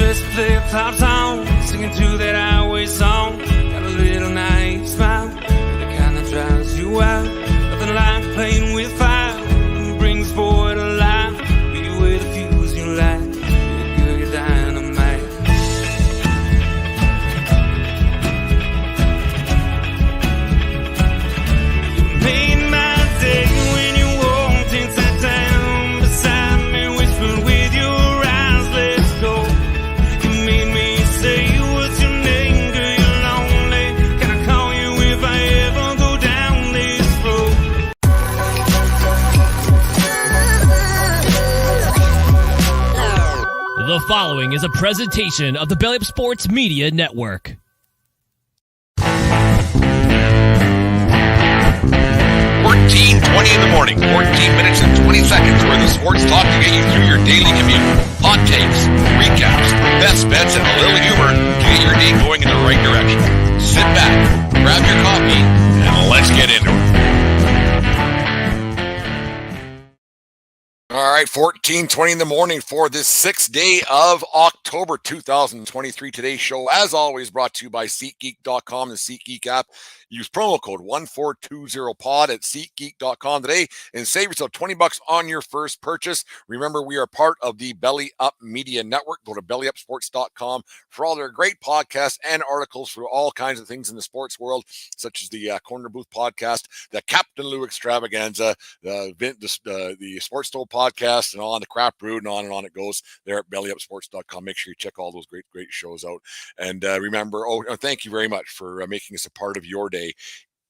dress, flip-flops on, singing to that highway song. Got a little naive smile, the kind that drives you wild. Nothing like playing with fire, and brings boy to life. Beat you with a fuse you light, you're good, you're dynamite. You made my day when you walked and sat down beside me, whispered with your eyes, let's go. You made me say, what's your name, girl, you're lonely. Can I call you if I ever go down this road? The following is a presentation of the Belly Up Sports Media Network. 14:20 in the morning, 14 minutes and 20 seconds worth of sports talk to get you through your daily commute. Hot takes, recaps, best bets, and a little humor to get your day going in the right direction. Sit back, grab your coffee, and let's get into it. All right, 14:20 in the morning for this 6th day of October 2023. Today's show, as always, brought to you by SeatGeek.com, the SeatGeek app. Use promo code 1420pod at SeatGeek.com today and save yourself $20 on your first purchase. Remember, we are part of the Belly Up Media Network. Go to BellyUpSports.com for all their great podcasts and articles for all kinds of things in the sports world, such as the Corner Booth podcast, the Captain Lou Extravaganza, the Sports Stove podcast, and on the Crap Brood, and on it goes there at BellyUpSports.com. Make sure you check all those great shows out. And remember, thank you very much for making us a part of your day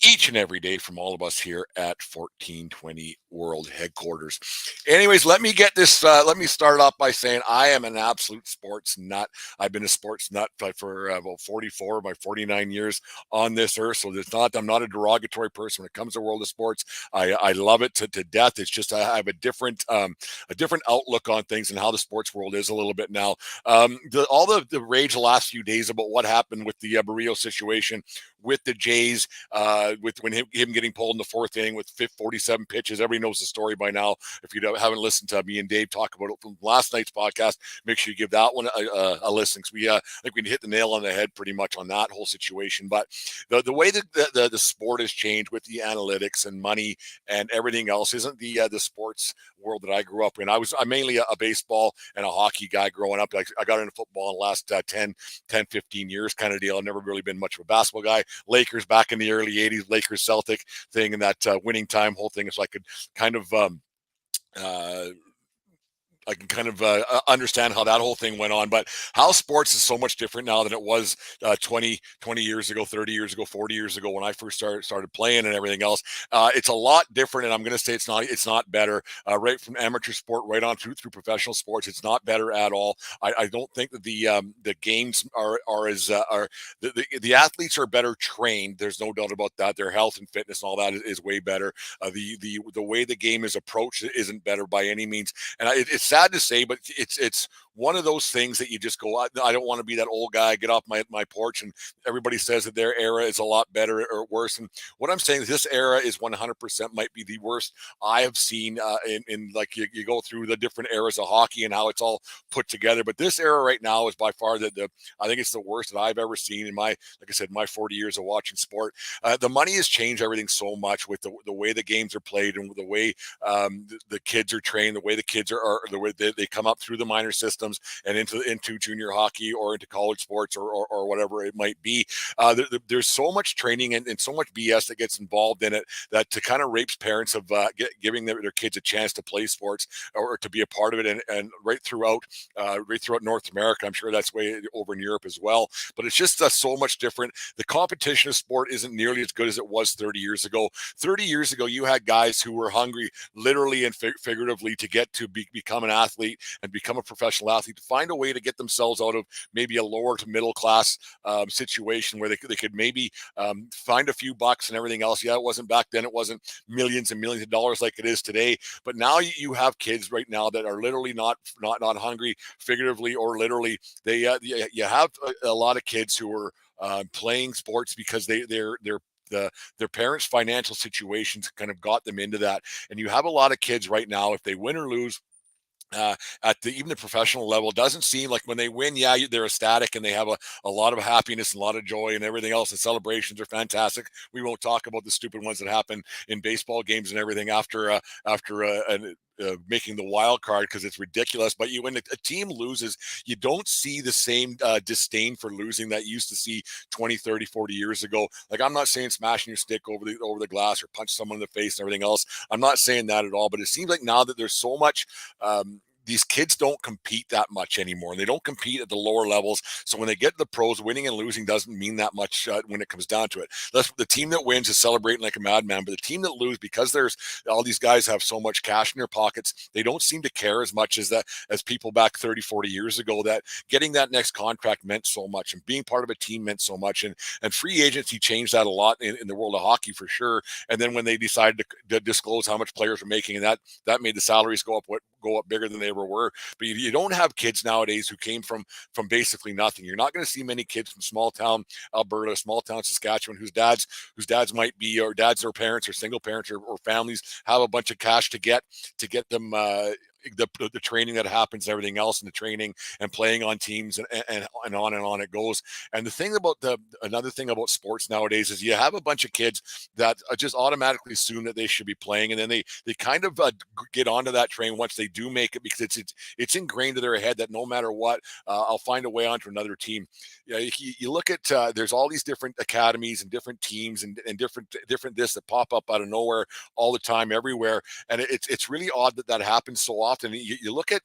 each and every day from all of us here at 1420 World Headquarters. Anyways, let me get this. Let me start off by saying I am an absolute sports nut. I've been a sports nut for about 44 of my 49 years on this earth. So I'm not a derogatory person when it comes to world of sports. I love it to death. It's just I have a different outlook on things and how the sports world is a little bit now. All the rage the last few days about what happened with the Barrio situation with the Jays, with him getting pulled in the fourth inning with 47 pitches. Everybody knows the story by now. If you haven't listened to me and Dave talk about it from last night's podcast, make sure you give that one a listen, because I think we hit the nail on the head pretty much on that whole situation. But the way that the sport has changed with the analytics and money and everything else isn't the sports world that I grew up in. I'm mainly a baseball and a hockey guy growing up. I got into football in the last 10, 15 years kind of deal. I've never really been much of a basketball guy. Lakers back in the early 80s, Lakers Celtic thing, and that winning time whole thing. So I could kind of understand how that whole thing went on. But how sports is so much different now than it was 20 years ago, 30 years ago, 40 years ago when I first started playing and everything else. It's a lot different, and I'm going to say it's not better. Right from amateur sport right on through professional sports, it's not better at all. I don't think that the games are as the athletes are better trained. There's no doubt about that. Their health and fitness and all that is way better. The way the game is approached isn't better by any means, and it's sad to say, but it's one of those things that you just go, I don't want to be that old guy, get off my porch, and everybody says that their era is a lot better or worse. And what I'm saying is this era is 100% might be the worst I have seen in like you go through the different eras of hockey and how it's all put together. But this era right now is by far I think it's the worst that I've ever seen in my 40 years of watching sport. The money has changed everything so much with the way the games are played and the way the kids are trained, the way the kids are the way they come up through the minor systems and into junior hockey or into college sports or whatever it might be. There's so much training and so much BS that gets involved in it that to kind of rapes parents of giving their kids a chance to play sports or to be a part of it, and right throughout North America. I'm sure that's way over in Europe as well. But it's just so much different. The competition of sport isn't nearly as good as it was 30 years ago. 30 years ago, you had guys who were hungry, literally and figuratively, to get to become an athlete and become a professional athlete, to find a way to get themselves out of maybe a lower to middle class situation where they could maybe find a few bucks and everything else. Yeah, it wasn't back then. It wasn't millions and millions of dollars like it is today. But now you have kids right now that are literally not hungry, figuratively or literally. You have a lot of kids who are playing sports because their parents' financial situations kind of got them into that. And you have a lot of kids right now, if they win or lose, at even the professional level. It doesn't seem like when they win, yeah, they're ecstatic and they have a lot of happiness and a lot of joy and everything else. The celebrations are fantastic. We won't talk about the stupid ones that happen in baseball games and everything after making the wild card, because it's ridiculous. But when a team loses, you don't see the same disdain for losing that you used to see 20, 30, 40 years ago. Like, I'm not saying smashing your stick over the glass or punch someone in the face and everything else. I'm not saying that at all. But it seems like now that there's so much these kids don't compete that much anymore, and they don't compete at the lower levels. So when they get to the pros, winning and losing doesn't mean that much when it comes down to it. The team that wins is celebrating like a madman, but the team that loses, because there's all these guys have so much cash in their pockets, they don't seem to care as much as people back 30, 40 years ago, that getting that next contract meant so much and being part of a team meant so much. And free agency changed that a lot in the world of hockey, for sure. And then when they decided to disclose how much players were making, and that made the salaries go up bigger than they ever were. But you don't have kids nowadays who came from basically nothing. You're not going to see many kids from small town Alberta, small town Saskatchewan, whose dads might be, or dads or parents or single parents or families have a bunch of cash to get them the training that happens and everything else, and the training and playing on teams and on it goes. And another thing about sports nowadays is you have a bunch of kids that just automatically assume that they should be playing, and then they kind of get onto that train once they do make it, because it's ingrained to their head that no matter what, I'll find a way onto another team. You look at there's all these different academies and different teams and different this that pop up out of nowhere all the time everywhere, and it's really odd that happens so often. You look at,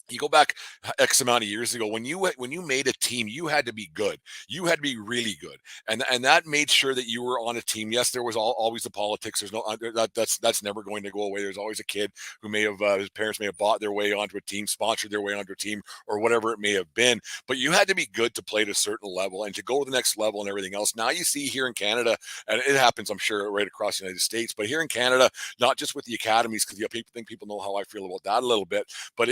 you go back X amount of years ago, when you made a team, you had to be good. You had to be really good, and that made sure that you were on a team. Yes, there was always the politics. There's no that's never going to go away. There's always a kid who may have his parents may have bought their way onto a team, sponsored their way onto a team, or whatever it may have been. But you had to be good to play at a certain level and to go to the next level and everything else. Now you see here in Canada, and it happens, I'm sure, right across the United States, but here in Canada, not just with the academies, because people know how I feel about that a little bit, but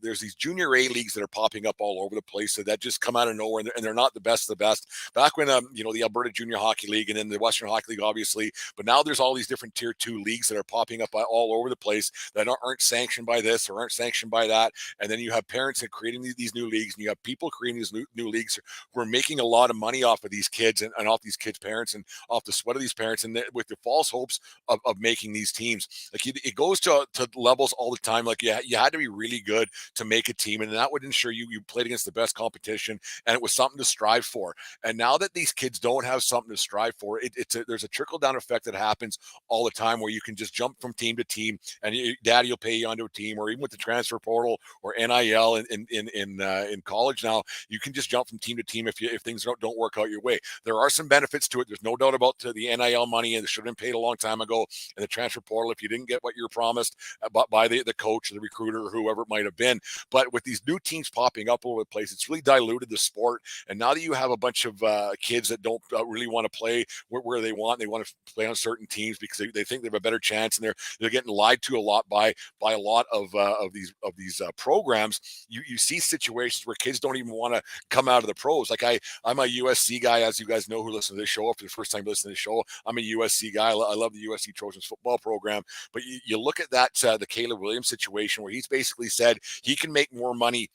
there's these junior A leagues that are popping up all over the place that just come out of nowhere, and they're not the best of the best. Back when the Alberta Junior Hockey League, and then the Western Hockey League, obviously, but now there's all these different tier 2 leagues that are popping up all over the place that aren't sanctioned by this or aren't sanctioned by that. And then you have parents that are creating these new leagues, and you have people creating these new leagues who are making a lot of money off of these kids and off these kids' parents and off the sweat of these parents, and with the false hopes of making these teams. Like, it goes to levels all the time. Like, you had to be really good to make a team, and that would ensure you played against the best competition, and it was something to strive for. And now that these kids don't have something to strive for, there's a trickle down effect that happens all the time, where you can just jump from team to team, and daddy will pay you onto a team, or even with the transfer portal or NIL in college now, you can just jump from team to team if things don't work out your way. There are some benefits to it. There's no doubt about the NIL money, and it should have been paid a long time ago. And the transfer portal, if you didn't get what you were promised by the coach or the recruiter or whoever it might have been. But with these new teams popping up all over the place, it's really diluted the sport. And now that you have a bunch of kids that don't really want to play where they want to play on certain teams because they think they have a better chance, and they're getting lied to a lot by a lot of these programs. You see situations where kids don't even want to come out of the pros. Like, I'm a USC guy, as you guys know, who listen to this show. For the first time listening to the show, I'm a USC guy. I love the USC Trojans football program. But you look at that the Caleb Williams situation, where he's basically said he can make more money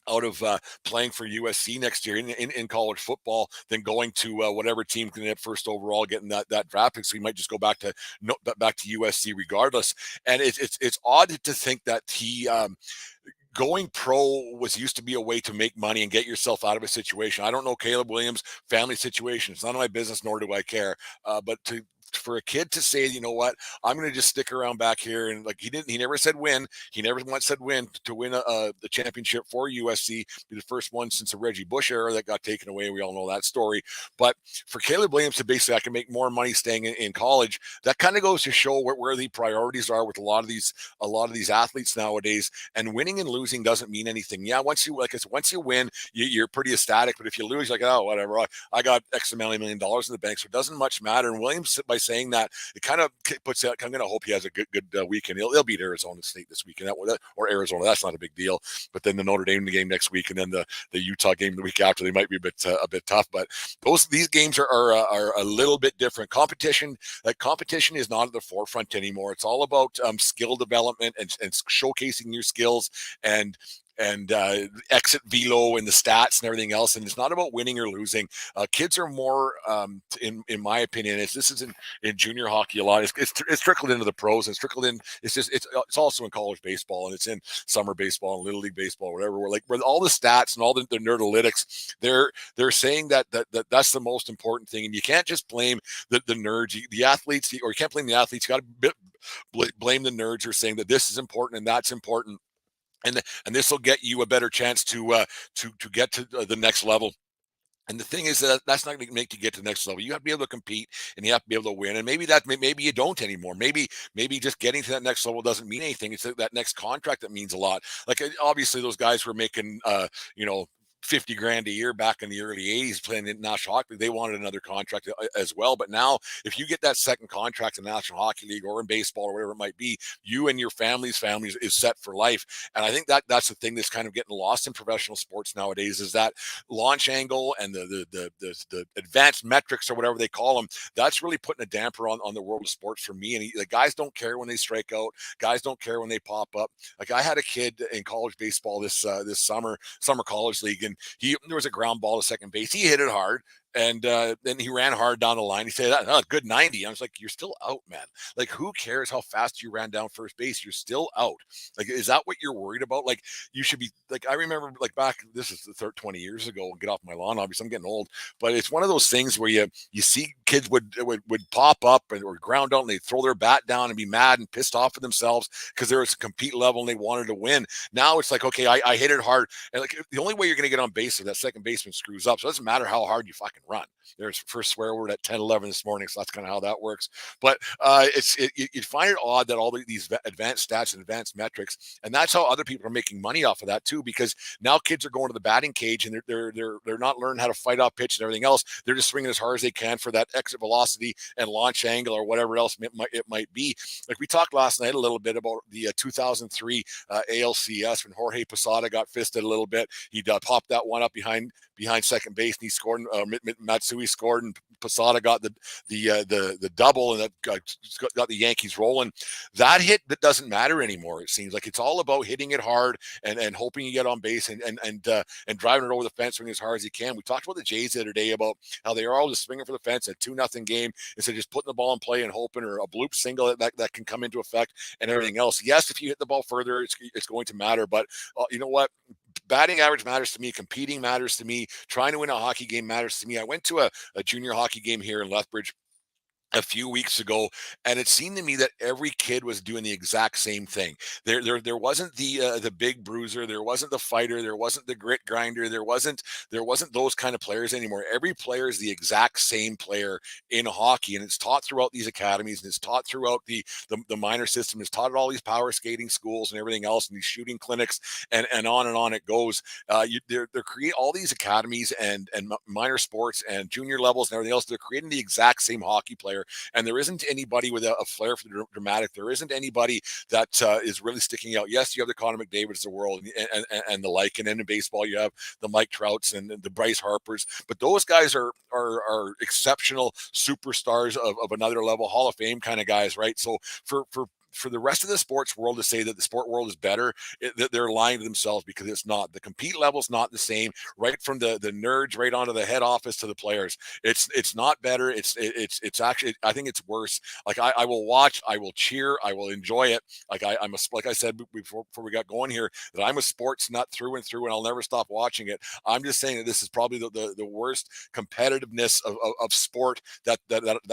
out of playing for USC next year in college football than going to whatever team can get first overall, getting that draft pick. So he might just go back to USC regardless. And it's odd to think that he going pro used to be a way to make money and get yourself out of a situation. I don't know Caleb Williams' family situation. It's none of my business, nor do I care. But for a kid to say, you know what, I'm going to just stick around back here, and like he never said win. He never once said win to win the championship for USC. Be the first one since the Reggie Bush era that got taken away. We all know that story. But for Caleb Williams to basically, I can make more money staying in college, that kind of goes to show where the priorities are with a lot of these athletes nowadays. And winning and losing doesn't mean anything. Yeah, once you win, you're pretty ecstatic. But if you lose, you're like, oh, whatever. I got X amount of $1 million in the bank, so it doesn't much matter. And Williams by saying that, it kind of puts out. I'm going to hope he has a good weekend. He'll beat Arizona State this weekend, or Arizona. That's not a big deal. But then the Notre Dame game next week, and then the Utah game the week after, they might be a bit tough. But these games are a little bit different. Competition is not at the forefront anymore. It's all about skill development and showcasing your skills and exit velo and the stats and everything else. And it's not about winning or losing. Kids are more, in my opinion, this is in junior hockey a lot. It's trickled into the pros, and it's trickled in. It's also in college baseball, and it's in summer baseball and little league baseball, whatever. Where all the stats and all the nerdanalytics, they're saying that's the most important thing. And you can't just blame the nerds, the athletes, or you can't blame the athletes. You got to blame the nerds who are saying that this is important and that's important. And this will get you a better chance to get to the next level. And the thing is that's not going to make you get to the next level. You have to be able to compete, and you have to be able to win. And maybe you don't anymore. Maybe just getting to that next level doesn't mean anything. It's that next contract that means a lot. Like, obviously those guys were making 50 grand a year back in the early 80s playing in National Hockey League. They wanted another contract as well. But now, if you get that second contract in the National Hockey League or in baseball or whatever it might be, you and your families is set for life. And I think that's the thing that's kind of getting lost in professional sports nowadays, is that launch angle and the advanced metrics, or whatever they call them. That's really putting a damper on the world of sports for me. And the guys don't care when they strike out. Guys don't care when they pop up. Like, I had a kid in college baseball this summer college league, and there was a ground ball to second base. He hit it hard, and then he ran hard down the line. He said, good 90. I was like, you're still out, man. Like, who cares how fast you ran down first base? You're still out. Like, is that what you're worried about? Like, you should be, like, I remember, like, back, this is the 20 years ago, get off my lawn, obviously I'm getting old, but it's one of those things where you see kids would pop up or ground out, and they throw their bat down and be mad and pissed off at themselves because there was a compete level and they wanted to win. Now it's like, okay, I hit it hard. And like, the only way you're going to get on base is that second baseman screws up. So it doesn't matter how hard you fucking run. There's first swear word at 10:11 this morning, so that's kind of how that works. But you find it odd that all these advanced stats and advanced metrics, and that's how other people are making money off of that too, because now kids are going to the batting cage and they're not learning how to fight off pitch and everything else. They're just swinging as hard as they can for that exit velocity and launch angle or whatever else it might be. Like, we talked last night a little bit about the 2003 ALCS when Jorge Posada got fisted a little bit. He popped that one up behind second base, and he scored. Matsui scored, and Posada got the double, and that got the Yankees rolling. That hit, that doesn't matter anymore. It seems like it's all about hitting it hard and hoping you get on base and driving it over the fence, swinging as hard as you can. We talked about the Jays the other day about how they are all just swinging for the fence, a 2-0 game, instead of just putting the ball in play and hoping, or a bloop single that can come into effect and everything else. Yes, if you hit the ball further, it's going to matter. But you know what? Batting average matters to me. Competing matters to me. Trying to win a hockey game matters to me. I went to a junior hockey game here in Lethbridge a few weeks ago, and it seemed to me that every kid was doing the exact same thing. There wasn't the big bruiser, there wasn't the fighter, there wasn't the grit grinder, there wasn't those kind of players anymore. Every player is the exact same player in hockey, and it's taught throughout these academies, and it's taught throughout the minor system. It's taught at all these power skating schools and everything else, and these shooting clinics, and on it goes. They're creating all these academies and minor sports and junior levels and everything else. They're creating the exact same hockey player. And there isn't anybody with a flair for the dramatic. There isn't anybody that is really sticking out. Yes, you have the Connor McDavids of the world and the like, and then in baseball you have the Mike Trouts and the Bryce Harpers. But those guys are exceptional superstars of another level, Hall of Fame kind of guys, right? So for the rest of the sports world to say that the sport world is better, they're lying to themselves, because it's not. The compete level is not the same, right from the nerds right onto the head office to the players. It's not better. It's actually, I think it's worse. Like, I will watch, I will cheer, I will enjoy it. Like, like I said before we got going here, that I'm a sports nut through and through, and I'll never stop watching it. I'm just saying that this is probably the worst competitiveness of sport that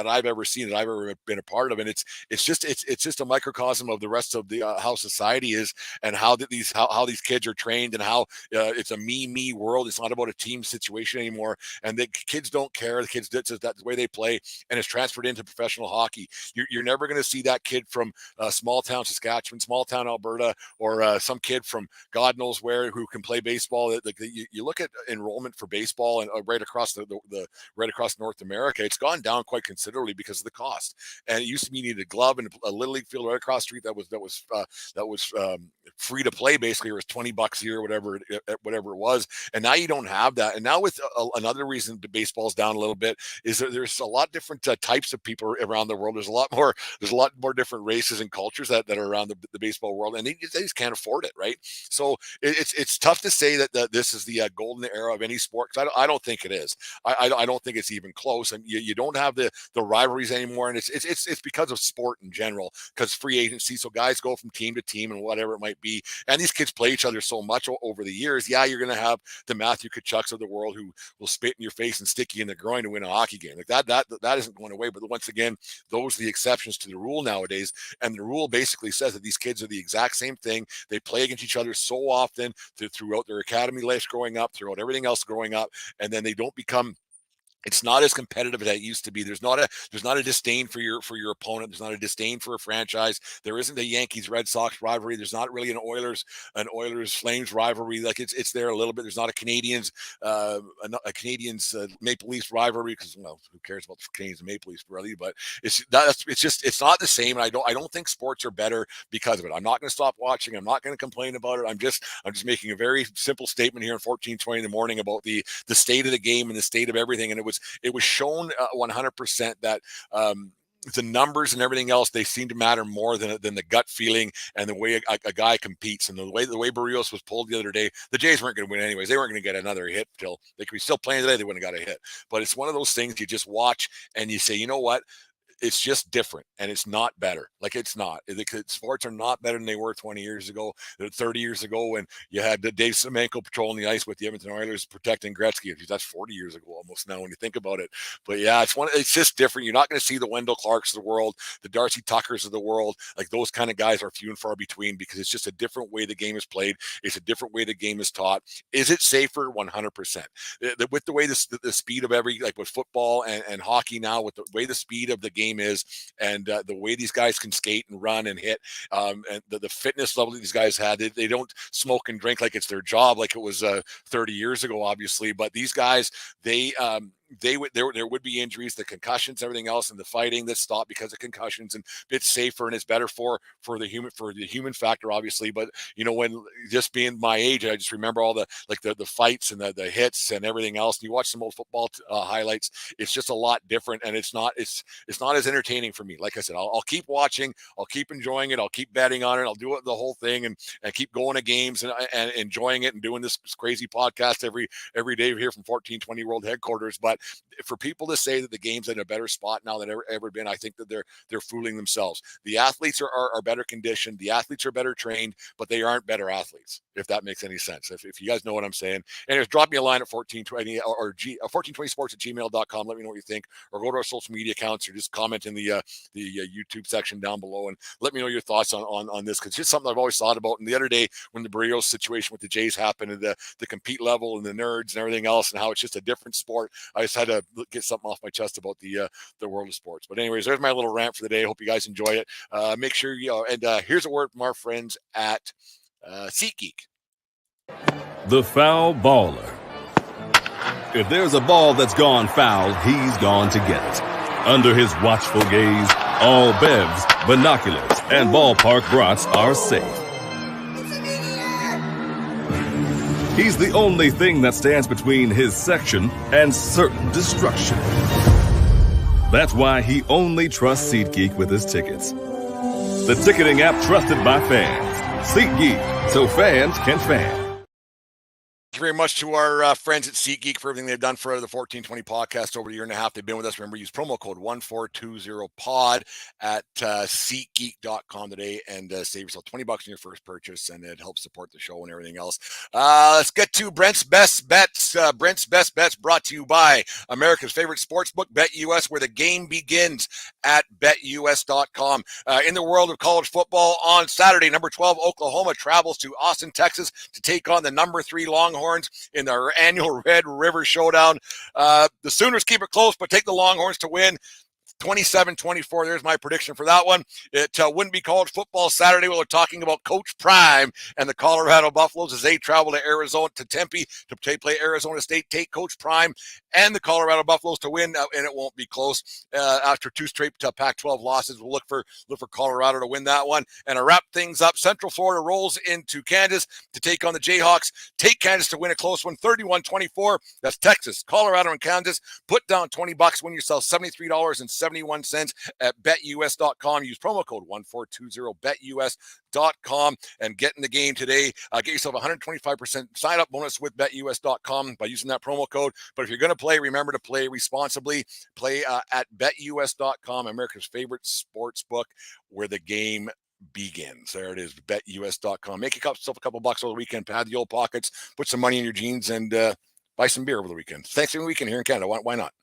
I've ever seen, that I've ever been a part of. And it's just a microcosm microcosm of the rest of the how society is, and how these kids are trained, and how it's a me world. It's not about a team situation anymore, and the kids don't care. The kids, that's the way they play, and it's transferred into professional hockey. You're never going to see that kid from small town Saskatchewan, small town Alberta, or some kid from God knows where who can play baseball. Like you look at enrollment for baseball, and right across right across North America, it's gone down quite considerably because of the cost. And it used to be you needed a glove and a little league field right across the street that was free to play, basically, or it was $20 a year, whatever it was. And now you don't have that. And now with another reason the baseball's down a little bit is that there's a lot different types of people around the world. There's a lot more different races and cultures that are around the baseball world, and they just can't afford it, right? So it's tough to say that this is the golden era of any sport, because I don't think it is. I don't think it's even close, and you don't have the rivalries anymore, and it's because of sport in general, because free agency, so guys go from team to team and whatever it might be, and these kids play each other so much over the years. Yeah, you're going to have the Matthew Tkachuks of the world who will spit in your face and stick you in the groin to win a hockey game. Like that isn't going away. But once again, those are the exceptions to the rule nowadays, and the rule basically says that these kids are the exact same thing. They play against each other so often throughout their academy life growing up, throughout everything else growing up, and then they don't become. It's not as competitive as it used to be. There's not a disdain for your opponent. There's not a disdain for a franchise. There isn't a Yankees Red Sox rivalry. There's not really an Oilers Flames rivalry. Like it's there a little bit. There's not a Canadians Maple Leafs rivalry, because, well, who cares about the Canadians and Maple Leafs really? But it's not the same. And I don't think sports are better because of it. I'm not going to stop watching. I'm not going to complain about it. I'm just making a very simple statement here in 1420 in the morning about the state of the game and the state of everything. And it was shown 100% that the numbers and everything else, they seem to matter more than the gut feeling and the way a guy competes. And the way Berríos was pulled the other day, the Jays weren't going to win anyways. They weren't going to get another hit till they could be still playing today. They wouldn't have got a hit. But it's one of those things you just watch and you say, you know what? It's just different, and it's not better. Like, it's not. Sports are not better than they were 20 years ago, 30 years ago, when you had Dave Semenko patrolling the ice with the Edmonton Oilers protecting Gretzky. That's 40 years ago almost now when you think about it. But yeah, it's just different. You're not going to see the Wendell Clarks of the world, the Darcy Tuckers of the world. Like, those kind of guys are few and far between, because it's just a different way the game is played. It's a different way the game is taught. Is it safer? 100%. With the way the speed of like with football and hockey now, with the way the speed of the game is, and the way these guys can skate and run and hit, and the fitness level that these guys had, they don't smoke and drink like it's their job, like it was 30 years ago, obviously. But these guys, there would be injuries, the concussions, everything else, and the fighting that stopped because of concussions, and it's safer and it's better for the human factor, obviously. But when just being my age, I just remember all the fights and the hits and everything else. And you watch some old football highlights, it's just a lot different, and it's not as entertaining for me. Like I said, I'll keep watching, I'll keep enjoying it, I'll keep betting on it, I'll do it the whole thing, and keep going to games and enjoying it, and doing this crazy podcast every day here from 1420 World Headquarters. But for people to say that the game's in a better spot now than ever been, I think that they're fooling themselves. The athletes are better conditioned, the athletes are better trained, but they aren't better athletes, if that makes any sense. If you guys know what I'm saying. Anyways, drop me a line at 1420 or 1420sports@gmail.com. Let me know what you think, or go to our social media accounts, or just comment in the YouTube section down below, and let me know your thoughts on this, because it's just something I've always thought about. And the other day when the Berríos situation with the Jays happened, and the compete level and the nerds and everything else, and how it's just a different sport, I just had to get something off my chest about the world of sports. But anyways, there's my little rant for the day. I hope you guys enjoy it. Make sure and here's a word from our friends at SeatGeek. The foul baller. If there's a ball that's gone foul, he's gone to get it. Under his watchful gaze, all bevs, binoculars, and ballpark brats are safe. He's the only thing that stands between his section and certain destruction. That's why he only trusts SeatGeek with his tickets. The ticketing app trusted by fans. SeatGeek, so fans can fan. you very much to our friends at SeatGeek for everything they've done for the 1420 podcast over a year and a half. They've been with us. Remember, use promo code 1420pod at SeatGeek.com today and save yourself $20 on your first purchase, and it helps support the show and everything else. Let's get to Brent's Best Bets. Brent's Best Bets brought to you by America's favorite sportsbook, BetUS, where the game begins at BetUS.com. In the world of college football, on Saturday, number 12 Oklahoma travels to Austin, Texas to take on the number 3 Longhorns in their annual Red River Showdown. The Sooners keep it close, but take the Longhorns to win. 27-24. There's my prediction for that one. It wouldn't be college football Saturday. We're talking about Coach Prime and the Colorado Buffaloes as they travel to Arizona, to Tempe, to play Arizona State. Take Coach Prime and the Colorado Buffaloes to win, and it won't be close. After 2 straight Pac-12 losses, we'll look for Colorado to win that one. And to wrap things up, Central Florida rolls into Kansas to take on the Jayhawks. Take Kansas to win a close one, 31-24. That's Texas, Colorado, and Kansas. Put down $20, win yourself $73.71 at BetUS.com. Use promo code 1420 BetUS.com and get in the game today. Get yourself a 125% sign up bonus with BetUS.com by using that promo code. But if you're going to play, remember to play responsibly. Play at BetUS.com, America's favorite sports book, where the game begins. There it is, BetUS.com. Make yourself a couple bucks over the weekend, pad the old pockets, put some money in your jeans, and buy some beer over the weekend. Thanksgiving weekend here in Canada. Why not?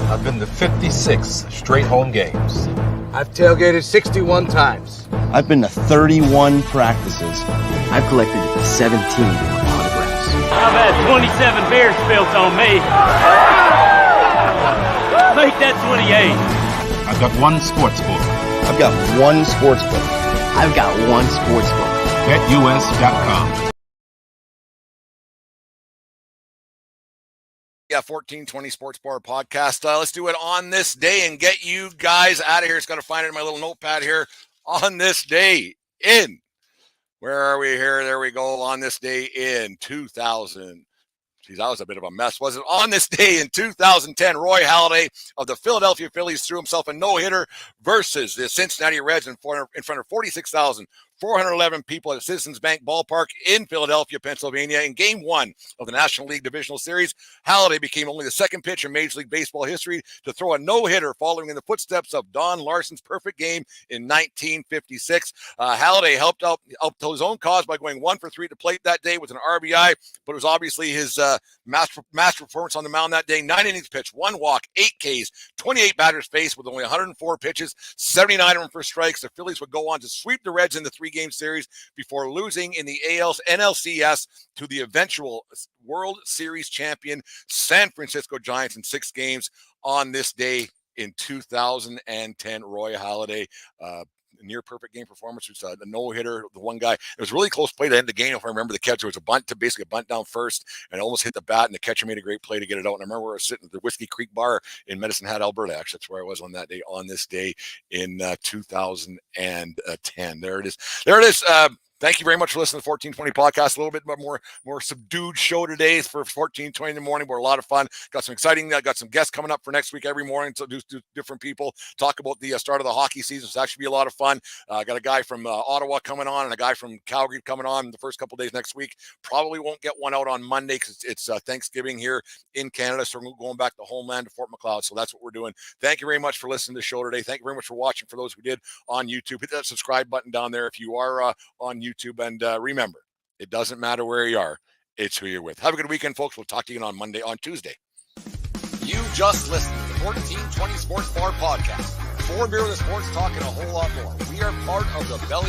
I've been to 56 straight home games. I've tailgated 61 times. I've been to 31 practices. I've collected 17 autographs. I've had 27 beers spilt on me. Make that 28. I've got one sports book. I've got one sports book. I've got one sports book. BetUS.com. Yeah, 1420 Sports Bar Podcast. Let's do it on this day and get you guys out of here. It's got to find it in my little notepad here. On this day in, where are we here? There we go. On this day in 2000. Geez, that was a bit of a mess, wasn't it? On this day in 2010, Roy Halladay of the Philadelphia Phillies threw himself a no-hitter versus the Cincinnati Reds in front of 46,411 people at Citizens Bank Ballpark in Philadelphia, Pennsylvania. In Game 1 of the National League Divisional Series, Halladay became only the second pitcher in Major League Baseball history to throw a no-hitter, following in the footsteps of Don Larson's perfect game in 1956. Halladay helped out to his own cause by going 1 for 3 to plate that day with an RBI, but it was obviously his master performance on the mound that day. 9 innings pitched, 1 walk, 8 Ks, 28 batters faced with only 104 pitches, 79 of them for strikes. The Phillies would go on to sweep the Reds in the 3-game series before losing in the NLCS to the eventual World Series champion San Francisco Giants in 6 games. On this day in 2010, Roy Halladay, near perfect game performance. It was a no-hitter. The one guy, it was really close play to end the game. If I remember the catch, it was basically a bunt down first and almost hit the bat, and the catcher made a great play to get it out. And I remember I was sitting at the Whiskey Creek Bar in Medicine Hat, Alberta. Actually, that's where I was on that day, on this day in 2010. There it is. Thank you very much for listening to the 1420 podcast. A little bit more subdued show today for 1420 in the morning. We're a lot of fun. Got some exciting. Got some guests coming up for next week every morning. So do different people talk about the start of the hockey season. So that should be a lot of fun. Got a guy from Ottawa coming on and a guy from Calgary coming on the first couple days next week. Probably won't get one out on Monday because it's Thanksgiving here in Canada. So we're going back to homeland to Fort McLeod. So that's what we're doing. Thank you very much for listening to the show today. Thank you very much for watching. For those who did on YouTube, hit that subscribe button down there if you are on YouTube. And remember, it doesn't matter where you are. It's who you're with. Have a good weekend, folks. We'll talk to you on Tuesday. You just listened to the 1420 Sports Bar Podcast. 4 beer with sports talk and a whole lot more. We are part of the Belly